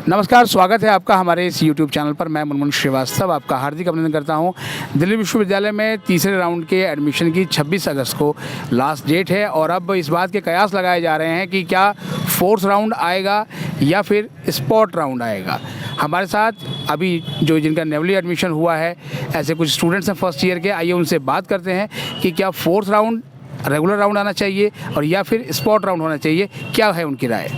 नमस्कार, स्वागत है आपका हमारे इस YouTube चैनल पर। मैं मुनमुन श्रीवास्तव आपका हार्दिक अभिनंदन करता हूं। दिल्ली विश्वविद्यालय में तीसरे राउंड के एडमिशन की 26 अगस्त को लास्ट डेट है और अब इस बात के कयास लगाए जा रहे हैं कि क्या फोर्थ राउंड आएगा या फिर स्पॉट राउंड आएगा। हमारे साथ अभी जिनका नेवली एडमिशन हुआ है, ऐसे कुछ स्टूडेंट्स हैं फर्स्ट ईयर के। आइए उनसे बात करते हैं कि क्या फोर्थ राउंड रेगुलर राउंड आना चाहिए और या फिर स्पॉट राउंड होना चाहिए, क्या है उनकी राय।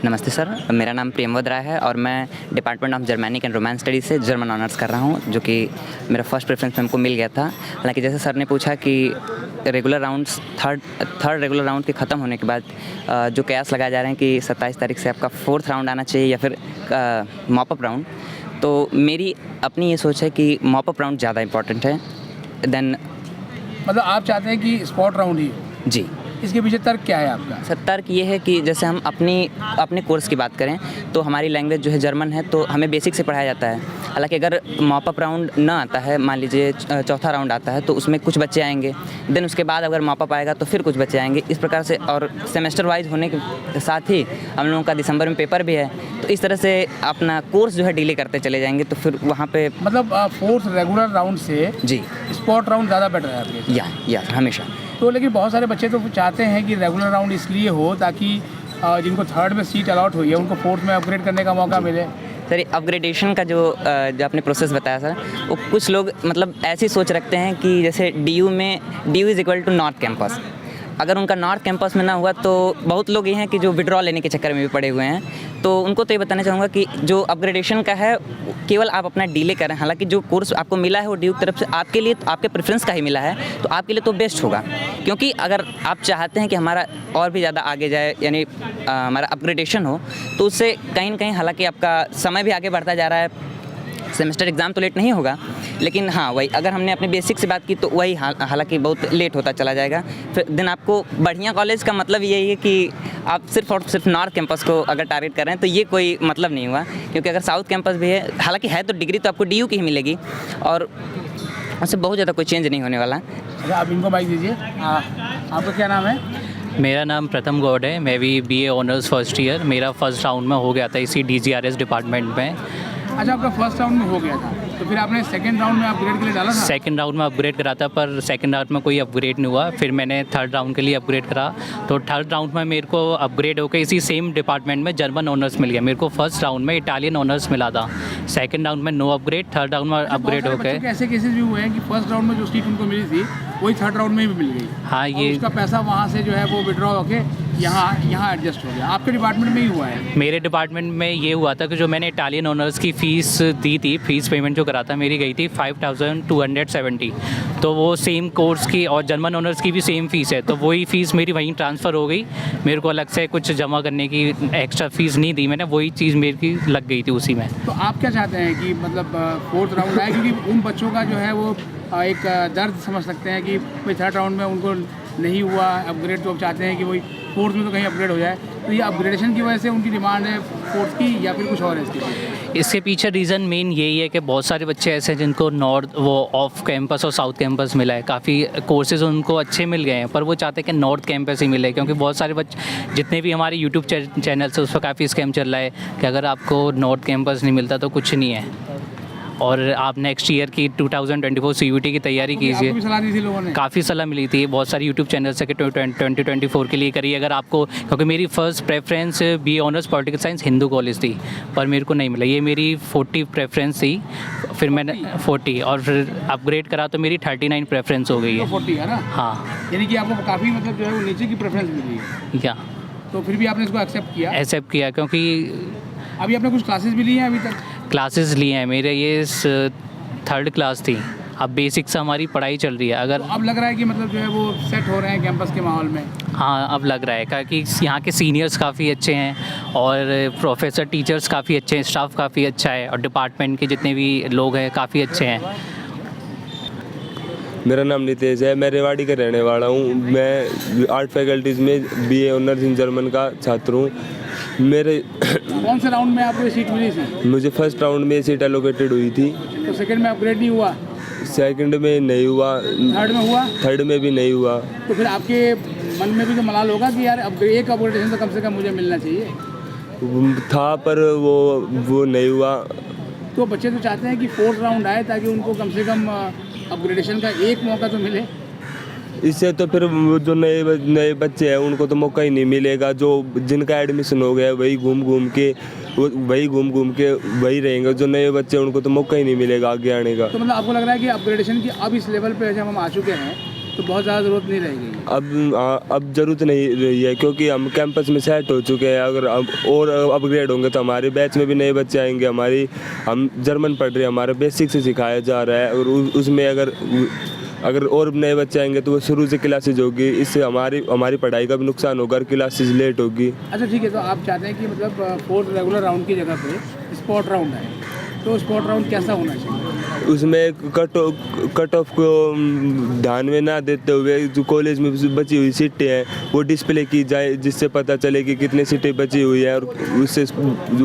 नमस्ते सर, मेरा नाम प्रेमवद राय है और मैं department of Germanic and romance studies से जर्मन ऑनर्स कर रहा हूं, जो कि मेरा फर्स्ट प्रेफरेंस हमको मिल गया था। हालांकि जैसे सर ने पूछा कि regular rounds third regular round के ख़त्म होने के बाद जो कयास लगाए जा रहे हैं कि 27 तारीख से आपका फोर्थ राउंड आना चाहिए या फिर मॉपअप राउंड, तो मेरी अपनी ये सोच है कि मॉपअप राउंड ज़्यादा इंपॉर्टेंट है देन। मतलब आप चाहते हैं कि स्पॉट राउंड ही हो? जी। इसके पीछे तर्क क्या है आपका? सर, तर्क ये है कि जैसे हम अपने कोर्स की बात करें तो हमारी लैंग्वेज जो है जर्मन है, तो हमें बेसिक से पढ़ाया जाता है। हालांकि अगर मॉपअप राउंड ना आता है, मान लीजिए चौथा राउंड आता है, तो उसमें कुछ बच्चे आएंगे, देन उसके बाद अगर मॉपअप आएगा तो फिर कुछ बच्चे आएंगे, इस प्रकार से। और सेमेस्टर वाइज होने के साथ ही हम लोगों का दिसंबर में पेपर भी है, तो इस तरह से अपना कोर्स जो है डिले करते चले जाएंगे, तो फिर वहाँ पे मतलब फोर्थ रेगुलर राउंड से जी स्पॉट राउंड ज़्यादा बेटर है आपके? या हमेशा। तो लेकिन बहुत सारे बच्चे तो चाहते हैं कि रेगुलर राउंड इसलिए हो ताकि जिनको थर्ड में सीट अलॉट हुई है उनको फोर्थ में अपग्रेड करने का मौका मिले। सर, ये अपग्रेडेशन का जो आपने प्रोसेस बताया सर, वो कुछ लोग मतलब ऐसी सोच रखते हैं कि जैसे D is equal to north campus. अगर उनका नॉर्थ कैंपस में ना हुआ तो बहुत लोग ये हैं कि जो विड्रॉ लेने के चक्कर में भी पड़े हुए हैं, तो उनको तो ये बताना चाहूँगा कि जो अपग्रेडेशन का है केवल आप अपना डिले करें। हालांकि जो कोर्स आपको मिला है वो ड्यू की तरफ से आपके लिए, आपके प्रेफरेंस का ही मिला है, तो आपके लिए तो बेस्ट होगा। क्योंकि अगर आप चाहते हैं कि हमारा और भी ज़्यादा आगे जाए, यानी हमारा अपग्रेडेशन हो, तो उससे कहीं ना कहीं, हालांकि आपका समय भी आगे बढ़ता जा रहा है, सेमेस्टर एग्ज़ाम तो लेट नहीं होगा, लेकिन हाँ वही अगर हमने अपने बेसिक से बात की तो वही हालांकि बहुत लेट होता चला जाएगा। फिर दिन आपको बढ़िया कॉलेज का मतलब यही है कि आप सिर्फ और सिर्फ नॉर्थ कैंपस को अगर टारगेट कर रहे हैं तो ये कोई मतलब नहीं हुआ। क्योंकि अगर साउथ कैंपस भी है, हालांकि है तो डिग्री तो आपको DU की ही मिलेगी और उससे बहुत ज़्यादा कोई चेंज नहीं होने वाला। अच्छा, आप इनको माइक दीजिए। आपका क्या नाम है? मेरा नाम प्रथम गौड़ है। मैं भी BA ऑनर्स फर्स्ट ईयर, मेरा फर्स्ट राउंड में हो गया था इसी DGRS डिपार्टमेंट में। अच्छा, आपका फर्स्ट राउंड में हो गया था, तो फिर आपने सेकंड राउंड में अपग्रेड के लिए डाला था? सेकंड राउंड में अपग्रेड करा था, पर सेकंड राउंड में कोई अपग्रेड नहीं हुआ। फिर मैंने थर्ड राउंड के लिए अपग्रेड करा, तो थर्ड राउंड में मेरे को अपग्रेड होकर इसी सेम डिपार्टमेंट में जर्मन ऑनर्स मिल गया। मेरे को फर्स्ट राउंड में इटालियन ऑनर्स मिला था, सेकंड राउंड में नो अपग्रेड, थर्ड राउंड में अपग्रेड हो गए। ऐसे केसेस भी हुए हैं कि फर्स्ट राउंड में जो सीट उनको मिली थी वही थर्ड राउंड में भी मिल गई। हाँ, ये उसका पैसा वहाँ से जो है वो विड्रॉ होके यहाँ एडजस्ट हो गया। आपके डिपार्टमेंट में ही हुआ है? मेरे डिपार्टमेंट में ये हुआ था कि जो मैंने इटालियन ऑनर्स की फ़ीस दी थी, फीस पेमेंट जो करा था, मेरी गई थी 5270, तो वो सेम कोर्स की और जर्मन ऑनर्स की भी सेम फ़ीस है, तो वही फ़ीस मेरी वहीं ट्रांसफ़र हो गई। मेरे को अलग से कुछ जमा करने की एक्स्ट्रा फ़ीस नहीं दी मैंने, वही चीज़ मेरी लग गई थी उसी में। तो आप क्या चाहते हैं कि मतलब फोर्थ राउंड आए? क्योंकि उन बच्चों का जो है वो एक दर्द समझ सकते हैं कि भाई थर्ड राउंड में उनको नहीं हुआ अपग्रेड, तो अब चाहते हैं कि वही फोर्थ में तो कहीं अपग्रेड हो जाए। तो ये अपग्रेडेशन की वजह से उनकी डिमांड है फोर्थ की या फिर कुछ और है इसके पीछे? इसके पीछे रीज़न मेन यही है कि बहुत सारे बच्चे ऐसे हैं जिनको नॉर्थ वो ऑफ कैंपस और साउथ कैंपस मिला है, काफ़ी कोर्सेज उनको अच्छे मिल गए हैं, पर वो चाहते हैं कि नॉर्थ कैंपस ही मिले। क्योंकि बहुत सारे बच्चे जितने भी हमारे यूट्यूब चैनल्स है उस पर काफ़ी स्कैम चल रहा है कि अगर आपको नॉर्थ कैंपस नहीं मिलता तो कुछ नहीं है। और आप नेक्स्ट ईयर की 2024 CUT की तैयारी कीजिए। आपको भी सलाह दी थी लोगों ने? काफ़ी सलाह मिली थी, बहुत सारी यूट्यूब चैनल से कि 2024 के लिए करिए अगर आपको, क्योंकि मेरी first preference BA honours political science Hindu college थी, पर मेरे को नहीं मिला। ये मेरी 40 प्रेफरेंस थी, फिर मैंने 40 और फिर अपग्रेड करा तो मेरी 39 प्रेफरेंस हो गई है। 40 है ना? हाँ, यानी कि आपको काफ़ी मतलब जो है वो नीचे की प्रेफरेंस मिली है। क्या तो फिर भी आपने इसको एक्सेप्ट किया? क्योंकि अभी आपने कुछ क्लासेस भी ली हैं अभी तक? क्लासेस लिए हैं मेरे, ये थर्ड क्लास थी, अब बेसिक से हमारी पढ़ाई चल रही है। अगर तो अब लग रहा है कि मतलब जो है वो सेट हो रहे हैं कैंपस के माहौल में? हाँ, अब लग रहा है क्योंकि यहाँ के सीनियर्स काफ़ी अच्छे हैं और प्रोफेसर टीचर्स काफ़ी अच्छे हैं, स्टाफ काफ़ी अच्छा है और डिपार्टमेंट के जितने भी लोग हैं काफ़ी अच्छे हैं। मेरा नाम नितेश है, मैं रेवाड़ी का रहने वाला हूँ। मैं आर्ट फैकल्टीज़ में BA ऑनर्स इन जर्मन का छात्र हूँ। मेरे कौन से राउंड में आपको सीट मिली थी? मुझे फर्स्ट राउंड में सीट एलोकेटेड हुई थी। तो सेकंड में अपग्रेड नहीं हुआ? सेकंड में नहीं हुआ। थर्ड में हुआ? थर्ड में भी नहीं हुआ। तो फिर आपके मन में भी तो मलाल होगा कि यार अब एक अपग्रेडेशन तो कम से कम मुझे मिलना चाहिए। था पर वो नहीं हुआ। तो बच्चे तो चाहते हैं कि 4th राउंड आए ताकि उनको कम से कम अपग्रेडेशन का एक मौका तो मिले। इससे तो फिर वो जो नए बच्चे हैं उनको तो मौका ही नहीं मिलेगा। जो जिनका एडमिशन हो गया वही घूम घूम के वही रहेंगे। जो नए बच्चे हैं उनको तो मौका ही नहीं मिलेगा आगे आने का। तो मतलब आपको लग रहा है कि अपग्रेडेशन की अब इस लेवल पे जब हम आ चुके हैं तो बहुत ज़्यादा ज़रूरत नहीं रहेगी? अब ज़रूरत नहीं रही है क्योंकि हम कैंपस में सेट हो चुके हैं। अगर और अपग्रेड होंगे तो हमारे बैच में भी नए बच्चे आएंगे। हम जर्मन पढ़ रहे हैं, हमारा बेसिक से सिखाया जा रहा है और उसमें अगर और नए बच्चे आएंगे तो वो शुरू से क्लासेज होगी। इससे हमारी पढ़ाई का भी नुकसान होगा और क्लासेज लेट होगी। अच्छा ठीक है, तो आप चाहते हैं कि मतलब 4th रेगुलर राउंड की जगह पे स्पॉट राउंड है, तो स्पॉट राउंड कैसा होना चाहिए? उसमें कट ऑफ को ध्यान में ना देते हुए जो कॉलेज में बची हुई सीटें हैं वो डिस्प्ले की जाए, जिससे पता चले कि कितनी सीटें बची हुई है और उससे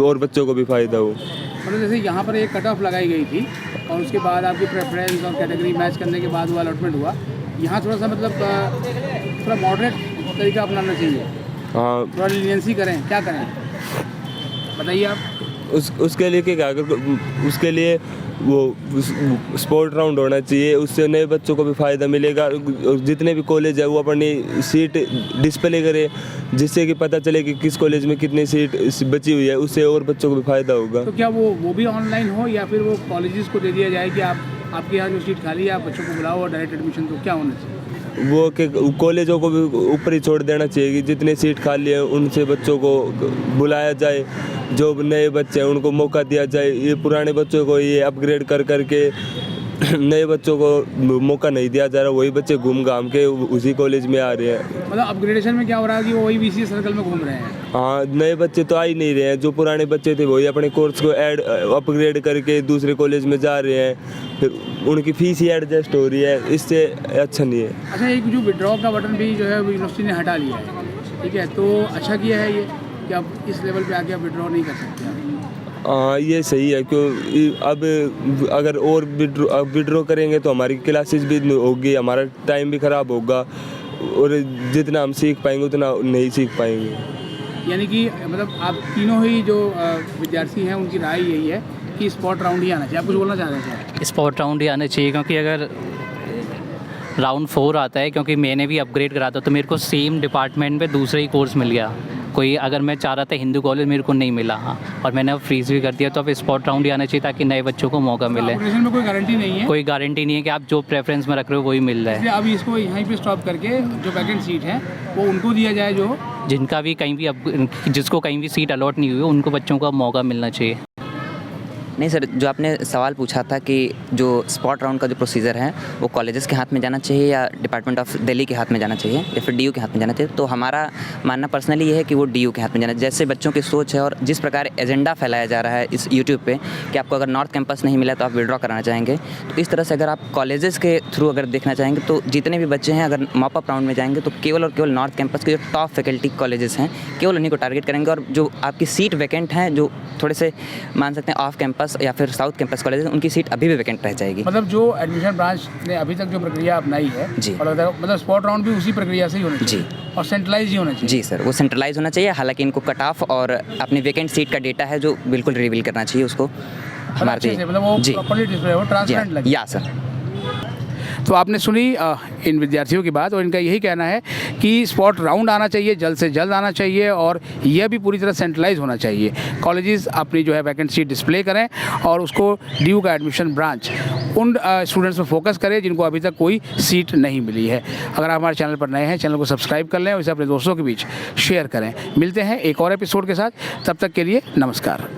और बच्चों को भी फ़ायदा हो। मतलब जैसे यहाँ पर एक कट ऑफ लगाई गई थी और उसके बाद आपकी प्रेफरेंस और कैटेगरी मैच करने के बाद वो अलॉटमेंट हुआ। यहाँ थोड़ा सा मतलब थोड़ा मॉडरेट तरीका अपनाना चाहिए। हाँ, थोड़ा लीनियंसी करें, क्या करें बताइए आप? उसके लिए क्या उसके लिए वो स्पोर्ट राउंड होना चाहिए। उससे नए बच्चों को भी फ़ायदा मिलेगा। जितने भी कॉलेज है वो अपनी सीट डिस्प्ले करे, जिससे कि पता चले कि किस कॉलेज में कितनी सीट बची हुई है। उससे और बच्चों को भी फ़ायदा होगा। तो क्या वो भी ऑनलाइन हो या फिर वो कॉलेजेस को दे दिया जाए कि आपके यहाँ जो सीट खाली है आप बच्चों को बुलाओ और डायरेक्ट एडमिशन, तो क्या होना चाहिए? वो कि कॉलेजों को भी ऊपर ही छोड़ देना चाहिए कि जितने सीट खाली है उनसे बच्चों को बुलाया जाए। जो नए बच्चे हैं उनको मौका दिया जाए। ये पुराने बच्चों को ये अपग्रेड कर करके नए बच्चों को मौका नहीं दिया जा रहा। वही बच्चे घूम घाम के उसी कॉलेज में आ रहे हैं। मतलब अपग्रेडेशन में क्या हो रहा है कि वो वही BCA सर्कल में घूम रहे हैं। हाँ, नए बच्चे तो आ ही नहीं रहे हैं। जो पुराने बच्चे थे वही अपने कोर्स को अपग्रेड करके दूसरे कॉलेज में जा रहे हैं, फिर उनकी फीस ही एडजस्ट हो रही है। इससे अच्छा नहीं है। अच्छा, एक जो विड्रॉ का बटन भी जो है वो यूनिवर्सिटी ने हटा लिया है, ठीक है, तो अच्छा किया है ये कि अब इस लेवल पे आके आप विड्रॉ नहीं कर सकते आप? हाँ, ये सही है क्योंकि अब अगर और विड्रॉ करेंगे तो हमारी क्लासेस भी होगी, हमारा टाइम भी ख़राब होगा और जितना हम सीख पाएंगे उतना नहीं सीख पाएंगे। यानी कि मतलब आप तीनों ही जो विद्यार्थी हैं उनकी राय यही है कि स्पॉट राउंड ही आना चाहिए। आप कुछ बोलना चाह रहे हैं? स्पॉट राउंड ही आना चाहिए क्योंकि अगर राउंड 4 आता है, क्योंकि मैंने भी अपग्रेड करा था तो मेरे को सेम डिपार्टमेंट पे दूसरा ही कोर्स मिल गया। कोई अगर मैं चाह रहा था हिंदू कॉलेज, मेरे को नहीं मिला। हाँ, और मैंने अब फ्रीज भी कर दिया। तो अब स्पॉट राउंड ही आना चाहिए ताकि नए बच्चों को मौका मिले। अपग्रेडेशन में कोई गारंटी नहीं है? कोई गारंटी नहीं है कि आप जो प्रेफरेंस में रख रहे हो वही मिल रहा है। इसलिए अब इसको यहीं पे स्टॉप करके जो वैकेंट सीट है वो उनको दिया जाए, जो जिनका भी कहीं भी जिसको कहीं भी सीट अलॉट नहीं हुई उनको बच्चों को मौका मिलना चाहिए। नहीं सर, जो आपने सवाल पूछा था कि जो स्पॉट राउंड का जो प्रोसीजर है वो कॉलेजेस के हाथ में जाना चाहिए या डिपार्टमेंट ऑफ दिल्ली के हाथ में जाना चाहिए या फिर DU के हाथ में जाना चाहिए, तो हमारा मानना पर्सनली ये है कि वो DU के हाथ में जाना चाहिए। जैसे बच्चों की सोच है और जिस प्रकार एजेंडा फैलाया जा रहा है इस यूट्यूब पे कि आपको अगर नॉर्थ कैंपस नहीं मिला तो आप विड्रॉ कराना चाहेंगे, तो इस तरह से अगर आप कॉलेजेस के थ्रू अगर देखना चाहेंगे तो जितने भी बच्चे हैं अगर मॉप अप राउंड में जाएंगे तो केवल और केवल नॉर्थ कैंपस के जो टॉप फैकल्टी कॉलेजेस हैं केवल उन्हीं को टारगेट करेंगे। और जो आपकी सीट वैकेंट हैं, जो थोड़े से मान सकते हैं ऑफ कैंपस या फिर साउथ कैंपस कॉलेज, उनकी सीट अभी भी वैकेंट रह जाएगी। मतलब जो एडमिशन ब्रांच ने अभी तक जो प्रक्रिया अपनाई है जी, और मतलब स्पॉट राउंड भी उसी प्रक्रिया से ही होना चाहिए जी, और सेंट्रलाइज ही होना चाहिए। जी सर, वो सेंट्रलाइज होना चाहिए। हालांकि इनको कट ऑफ और अपनी वैकेंट सीट का डेटा है जो बिल्कुल रिवील करना चाहिए उसको हमारे। मतलब वो प्रॉपर्ली डिस्प्ले हो, ट्रांसपेरेंट लगे। या सर। तो आपने सुनी इन विद्यार्थियों की बात और इनका यही कहना है कि स्पॉट राउंड आना चाहिए, जल्द से जल्द आना चाहिए और यह भी पूरी तरह सेंट्रलाइज होना चाहिए। कॉलेजेस अपनी जो है वैकेंट सीट डिस्प्ले करें और उसको DU का एडमिशन ब्रांच उन स्टूडेंट्स पर फोकस करें जिनको अभी तक कोई सीट नहीं मिली है। अगर आप हमारे चैनल पर नए हैं, चैनल को सब्सक्राइब कर लें और इसे अपने दोस्तों के बीच शेयर करें। मिलते हैं एक और एपिसोड के साथ, तब तक के लिए नमस्कार।